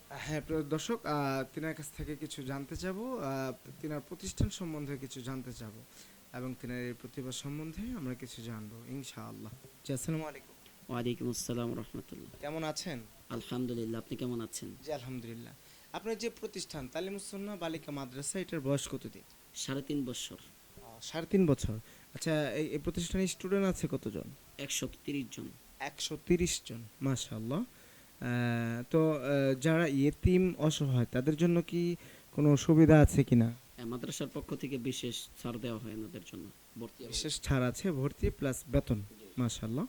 হ্যাঁ, প্রিয় দর্শক, তিনার কাছ থেকে কিছু জানতে চাবো। তিনার প্রতিষ্ঠান সম্বন্ধে কিছু জানতে চাবো এবং তিনার এই প্রতিভা সম্বন্ধে আমরা কিছু জানবো ইনশাআল্লাহ। জি, আসসালামু আলাইকুম। ওয়ালাইকুম আসসালাম রহমতুল্লাহ। কেমন আছেন? আলহামদুলিল্লাহ, আপনি কেমন আছেন? জি, আলহামদুলিল্লাহ। আপনার যে প্রতিষ্ঠান তালিমুস-সুন্নাহ বালিকা মাদ্রাসা, এটার বয়স কতদিন? 3.5 বছর। 3.5 বছর। আচ্ছা, এই প্রতিষ্ঠানে স্টুডেন্ট আছে কতজন? 130 জন। 130 জন, মাশাআল্লাহ। তো যারা ইয়েতিম অসহায় তাদের জন্য কি কোনো সুবিধা আছে কিনা? মাদ্রাসার পক্ষ থেকে বিশেষ ছাড় দেওয়া হয় এনাদের জন্য, ভর্তি এবং বিশেষ ছাড় আছে, ভর্তি প্লাস বেতন। মাশাআল্লাহ।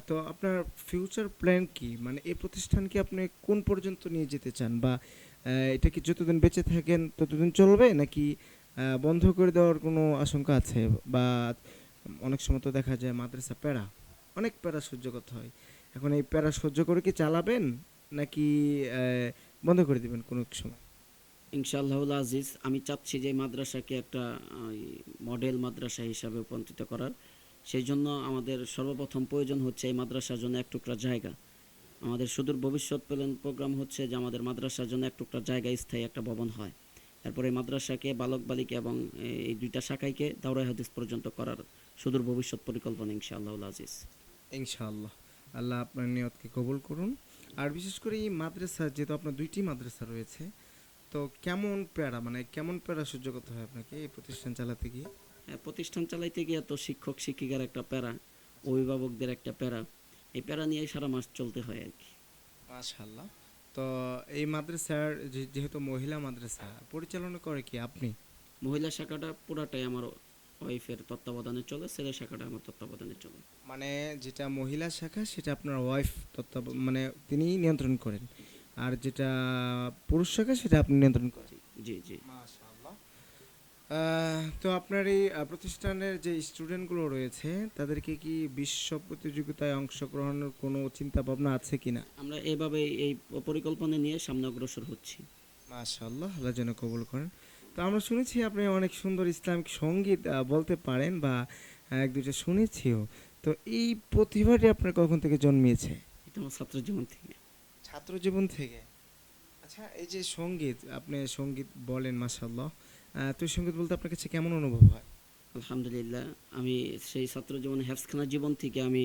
তো আপনার ফিউচার প্ল্যান কি? মানে এই প্রতিষ্ঠানকে আপনি কোন পর্যন্ত নিয়ে যেতে চান, বা এটা কি যতদিন বেঁচে থাকেন ততদিন চলবে, নাকি বন্ধ করে দেওয়ার কোনো আশঙ্কা আছে? বা অনেক সময় তো দেখা যায় মাদ্রাসা প্যারা, অনেক প্যারা সহ্য করতে হয়। এখন এই প্যারা সহ্য করে কি চালাবেন, নাকি বন্ধ করে দিবেন কোনো এক সময়? ইনশাআল্লাহুল আজিজ, আমি চাচ্ছি যে মাদ্রাসাকে একটা মডেল মাদ্রাসা হিসাবে রূপান্তরিত করার। সেই জন্য আমাদের সর্বপ্রথম প্রয়োজন হচ্ছে এই মাদ্রাসার জন্য এক টুকরা জায়গা। আমাদের সুদূর ভবিষ্যৎ প্ল্যান প্রোগ্রাম হচ্ছে যে আমাদের মাদ্রাসার জন্য এক টুকরা জায়গা, স্থায়ী একটা ভবন হয়। তারপরে এই মাদ্রাসাকে বালক বালিকা এবং এই দুইটা শাখাইকে দাওরাই হাদিস পর্যন্ত করার সুদূর ভবিষ্যৎ পরিকল্পনা ইনশাআল্লাহুল আজিজ। ইনশাআল্লাহ। আল্লাহ আপনার নিয়তকে কবুল করুন। আর বিশেষ করে এই মাদ্রাসা, যেহেতু আপনার দুইটি মাদ্রাসা রয়েছে, তো কেমন প্যারা, মানে কেমন প্যারা সহ্য করতে হয় আপনাকে এই প্রতিষ্ঠান চালাতে গিয়ে? প্রতিষ্ঠান চালাইতে গিয়ে তো শিক্ষক শিক্ষিকার একটা প্যারা, অভিভাবকদের একটা প্যারা, এই প্যারা নিয়ে সারা মাস চলতে হয় আর কি। মাশাআল্লাহ। তো এই মাদ্রাসার যেহেতু মহিলা মাদ্রাসা, পরিচালনা করে কি আপনি? মহিলা শাখাটা পুরাটাই আমার ওয়াইফের তত্ত্বাবধানে চলে, ছেলে শাখাটা আমার তত্ত্বাবধানে চলে। মানে যেটা মহিলা শাখা সেটা আপনার ওয়াইফ মানে তিনি নিয়ন্ত্রণ করেন, আর যেটা পুরুষ শাখা সেটা আপনি নিয়ন্ত্রণ করেন। জি জি জি। মাশাআল্লাহ। তো আপনার এই প্রতিষ্ঠানের যে স্টুডেন্টগুলো রয়েছে তাদেরকে কি বিশ্ব প্রতিযোগিতায় অংশগ্রহণের কোনো চিন্তা ভাবনা আছে কিনা? আমরা এভাবে এই পরিকল্পনা নিয়ে সামনে অগ্রসর হচ্ছি। মাশাআল্লাহ, আল্লাহ যেন কবুল করেন। তো আমরা শুনেছি আপনি অনেক সুন্দর ইসলামিক সঙ্গীত বলতে পারেন, বা এক দুইটা শুনেছিও। তো এই প্রতিভাটি আপনার কখন থেকে জন্মিয়েছে? এটা আমার ছাত্র জীবন থেকে। ছাত্র জীবন থেকে। আচ্ছা, এই যে সঙ্গীত, আপনি সঙ্গীত বলেন মাশাআল্লাহ, তো এই সঙ্গীত বলতে আপনার কাছে কেমন অনুভব হয়? আলহামদুলিল্লাহ, আমি সেই ছাত্র জীবন হেফজখানা জীবন থেকে আমি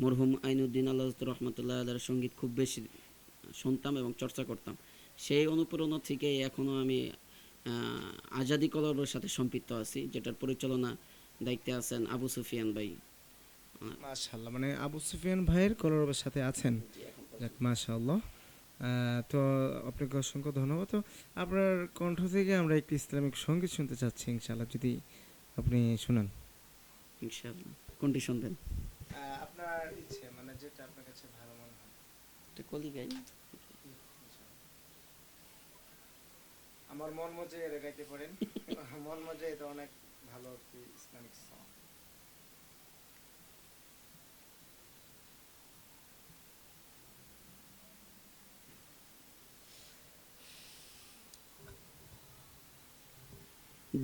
মরহুম আইনুদ্দিন আল্লাহ রহমতুল্লাহ আল্লাহর সঙ্গীত খুব বেশি শুনতাম এবং চর্চা করতাম। সেই অনুপ্রেরণা থেকে এখনও আমি আজাদি কলরবের সাথে সম্পৃক্ত আছি, যেটার পরিচালনা দায়িত্বে আছেন আবু সুফিয়ান ভাই। মাশাআল্লাহ, মানে আবু সুফিয়ান ভাইয়ের কলরবের সাথে আছেন। যাক, মাশাআল্লাহ। তো আপনাকে অসংখ্য ধন্যবাদ। তো আপনার কণ্ঠ থেকে আমরা একটি ইসলামিক সঙ্গীত শুনতে চাচ্ছি ইনশাআল্লাহ, যদি আপনি শুনান। ইনশাআল্লাহ। কোনটি শুনবেন? আপনার ইচ্ছে, মানে যেটা আপনার কাছে ভালো মনে হয়। একটা কলি গাই। আমার মন মজে এর গাইতে পারেন। মন মজে এটা অনেক ভালো একটি ইসলামিক সং।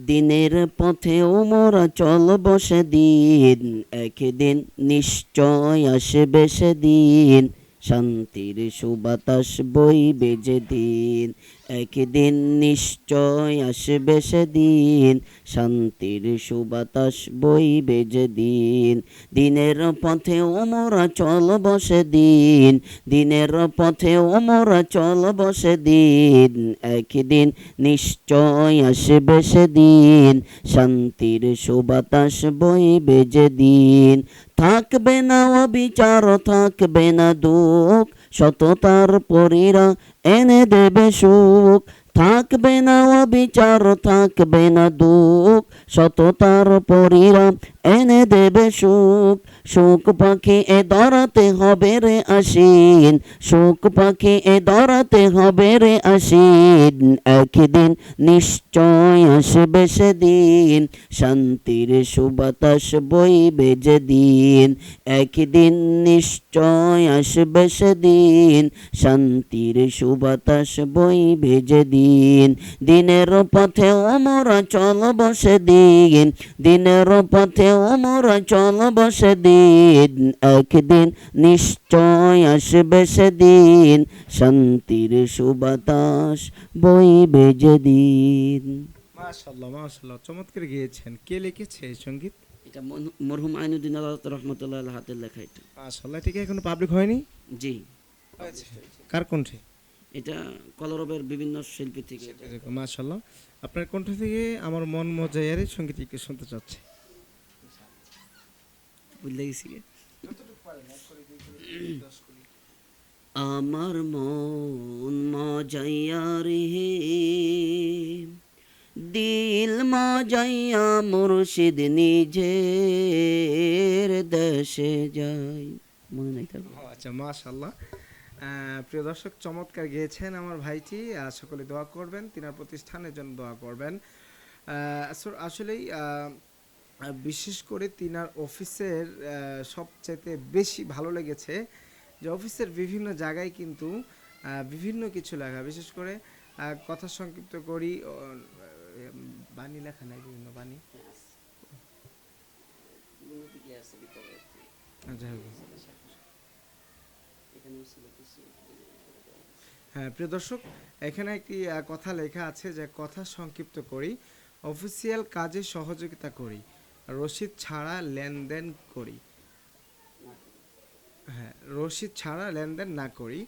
দিনের পথেও মোরা চলব সেদিন, একদিন নিশ্চয় আসবে সেদিন, শান্তির সুবাতাস বইবে যেদিন। একদিন নিশ্চয় আসবে সেদিন, শান্তির সুবাতাস বইবে যেদিন। দিনের পথেও মোরা চলব সেদিন, দিনের পথেও মোরা চলব সেদিন, একদিন নিশ্চয় আসবে সেদিন, শান্তির সুবাতাস বইবে যেদিন। থাকবে না অবিচার, থাকবে না দুঃখ, সততার পরীরা এনে দেবে সুখ। থাকবে না অবিচার, থাকবে না দুঃখ, সততার পরীরা এনে দেবে সুখ। সুখ পাখি এ ধরাতে হবে রে আসিন, সুখ পাখি এ ধরাতে হবে রে আসিন, একদিন নিশ্চয় আসবে সেদিন, শান্তির সুবাতাস বইবে যেদিন। একদিন নিশ্চয় আসবে সেদিন, শান্তির সুবাতাস বইবে যেদিন। সেদিন, দিনের পথে মোরা চলব সেদিন, দিনের পথে মোরা চলব সেদিন, একদিন নিশ্চয় আসবে সেদিন, শান্তির সুবাতাস বইবে যেদিন। মাশাআল্লাহ মাশাআল্লাহ, চমৎকার গেয়েছেন। কে লিখেছে এই সঙ্গীত? এটা মরহুম আইনুদ্দিন আল্লাহ রহমতুল্লাহ হাতের লেখা এটা। মাশাআল্লাহ, এটা কি এখনো পাবলিক হয়নি? জি, কার কণ্ঠে? এটা কলরবের বিভিন্ন শিল্পী থেকে এটা। মাশাআল্লাহ, আপনার কণ্ঠ থেকে আমার মন মজায়ের সঙ্গীত একটু শুনতে চাচ্ছে। বুঝলে গেছি গে। আমার মন মজাইয়া রে, দিল মজাইয়া মুর্শিদ নিজের দেশে যাই। মনে নাই তার? আচ্ছা মাশাআল্লাহ, প্রিয় দর্শক, চমৎকার গেয়েছেন আমার ভাইটি। সকলে দোয়া করবেন, তিনার প্রতিষ্ঠানের জন্য দোয়া করবেন। আসলেই বিশেষ করে তিনার অফিসের সবচেয়ে বেশি ভালো লেগেছে যে অফিসের বিভিন্ন জায়গায় কিন্তু বিভিন্ন কিছু লেখা, বিশেষ করে কথা সংক্ষিপ্ত করি, বাণী লেখা নাই, বিভিন্ন বাণী। আচ্ছা, হ্যাঁ প্রিয় দর্শক, এখানে একটি কথা লেখা আছে যে কথা সংক্ষিপ্ত করি, অফিসিয়াল কাজে সহযোগিতা করি, রসিদ ছাড়া লেনদেন করি। হ্যাঁ, রসিদ ছাড়া লেনদেন না করি,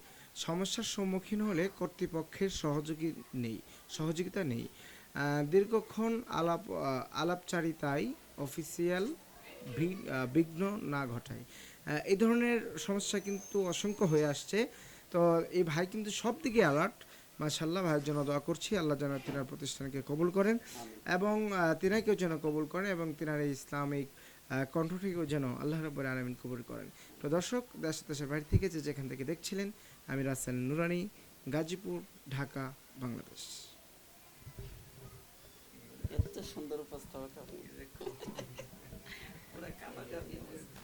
সমস্যার সম্মুখীন হলে কর্তৃপক্ষের সহযোগিতা নেই, দীর্ঘক্ষণ আলাপচারিতায় অফিসিয়াল বিঘ্ন না ঘটায়। এই ধরনের সমস্যা কিন্তু অসংখ্য হয়ে আসছে। তো এই ভাই কিন্তু সব দিকে অ্যালার্ট। মাশাআল্লাহ, ভাইয়ের জন্য দোয়া করছি, আল্লাহ যেন তিনার প্রতিষ্ঠানকে কবুল করেন এবং তিনাকেও যেন কবুল করেন এবং তিনার এই ইসলামিক কণ্ঠটিকেও যেন আল্লাহ রাব্বুল আলামিন কবুল করেন। তো দর্শক, দেশের বাইরে থেকে যেখান থেকে দেখছিলেন, আমি রাসেল নুরানি, গাজীপুর, ঢাকা, বাংলাদেশ। এত সুন্দর উপস্থাপক আপনি। পুরা কাবাগাবি অবস্থা।